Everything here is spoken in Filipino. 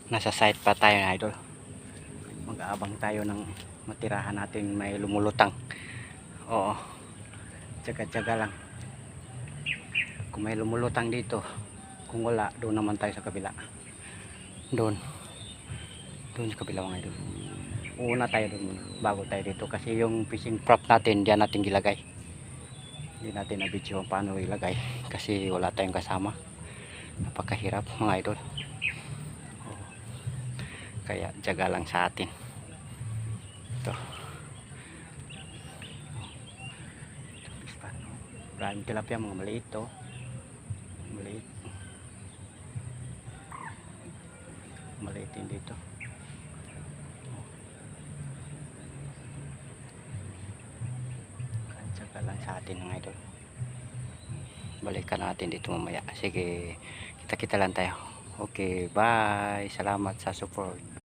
nasa site pa tayo na idol. Mag-aabang tayo ng matirahan natin may lumulutang. Oo, tsaga-tsaga lang. Kung may lumulutang dito, kung wala, doon naman tayo sa kabila. Doon sa kabila mga idol. Uuna tayo doon muna bago tayo dito, kasi yung fishing prop natin diyan natin gilagay. Hindi natin na-video paano ilagay kasi wala tayong kasama. Napakahirap mga idol. Kaya tiyaga lang sa atin. Ito. Maraming tilapia, mga maliit to. Maliit. Maliit din dito. Tiyaga lang sa atin mga idol. Balikan natin dito mamaya. Sige, kita-kita lang tayo. Okay, bye. Salamat sa support.